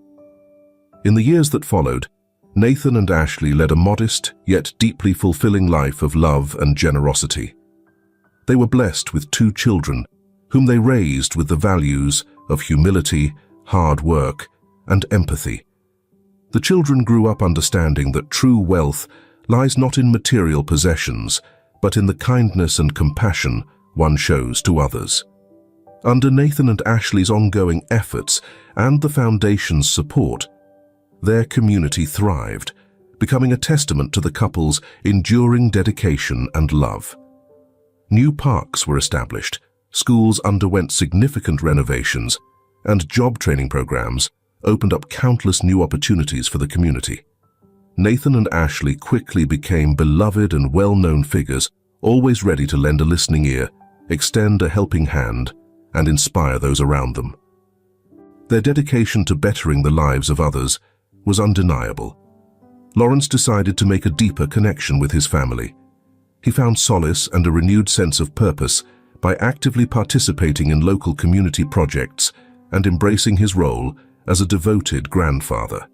In the years that followed, Nathan and Ashley led a modest yet deeply fulfilling life of love and generosity. They were blessed with 2 children, whom they raised with the values of humility, hard work, and empathy. The children grew up understanding that true wealth lies not in material possessions, but in the kindness and compassion one shows to others. Under Nathan and Ashley's ongoing efforts and the foundation's support, their community thrived, becoming a testament to the couple's enduring dedication and love. New parks were established, schools underwent significant renovations, and job training programs opened up countless new opportunities for the community. Nathan and Ashley quickly became beloved and well-known figures, always ready to lend a listening ear, extend a helping hand, and inspire those around them. Their dedication to bettering the lives of others was undeniable. Lawrence decided to make a deeper connection with his family. He found solace and a renewed sense of purpose by actively participating in local community projects and embracing his role as a devoted grandfather.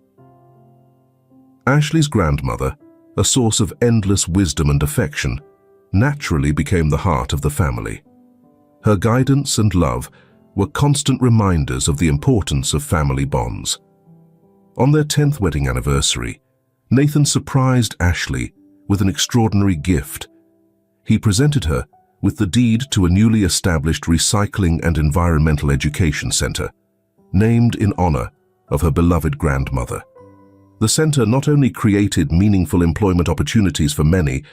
Ashley's grandmother, a source of endless wisdom and affection, naturally became the heart of the family. Her guidance and love were constant reminders of the importance of family bonds. On their 10th wedding anniversary, Nathan surprised Ashley with an extraordinary gift. He presented her with the deed to a newly established recycling and environmental education center, named in honor of her beloved grandmother. The center not only created meaningful employment opportunities for many,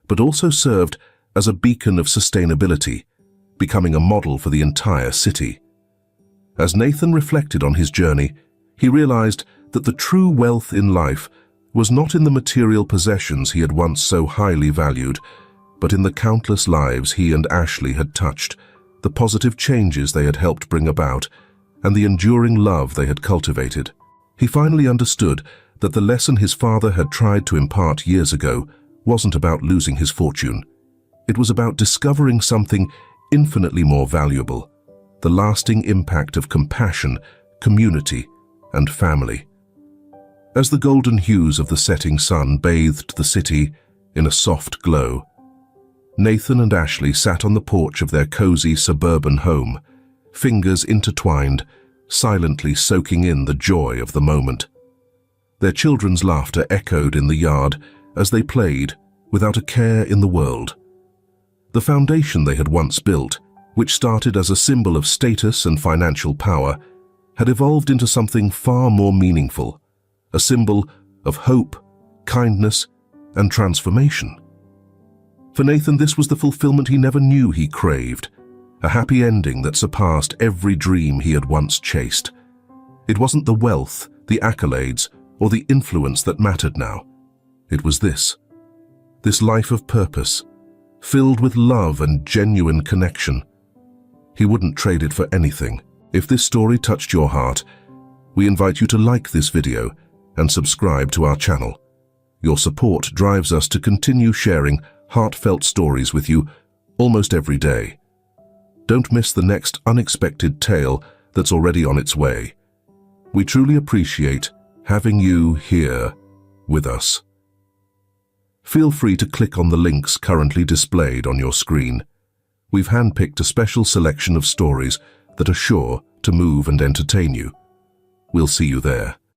but also served as a beacon of sustainability, becoming a model for the entire city. As Nathan reflected on his journey, he realized that the true wealth in life was not in the material possessions he had once so highly valued, but in the countless lives he and Ashley had touched, the positive changes they had helped bring about, and the enduring love they had cultivated. He finally understood that the lesson his father had tried to impart years ago wasn't about losing his fortune. It was about discovering something infinitely more valuable, the lasting impact of compassion, community, and family. As the golden hues of the setting sun bathed the city in a soft glow, Nathan and Ashley sat on the porch of their cozy suburban home, fingers intertwined, silently soaking in the joy of the moment. Their children's laughter echoed in the yard as they played without a care in the world. The foundation they had once built, which started as a symbol of status and financial power, had evolved into something far more meaningful, a symbol of hope, kindness, and transformation. For Nathan, this was the fulfillment he never knew he craved, a happy ending that surpassed every dream he had once chased. It wasn't the wealth, the accolades, or the influence that mattered now. It was this life of purpose, filled with love and genuine connection. He wouldn't trade it for anything. If this story touched your heart, we invite you to like this video and subscribe to our channel. Your support drives us to continue sharing heartfelt stories with you almost every day. Don't miss the next unexpected tale that's already on its way. We truly appreciate having you here with us. Feel free to click on the links currently displayed on your screen. We've handpicked a special selection of stories that are sure to move and entertain you. We'll see you there.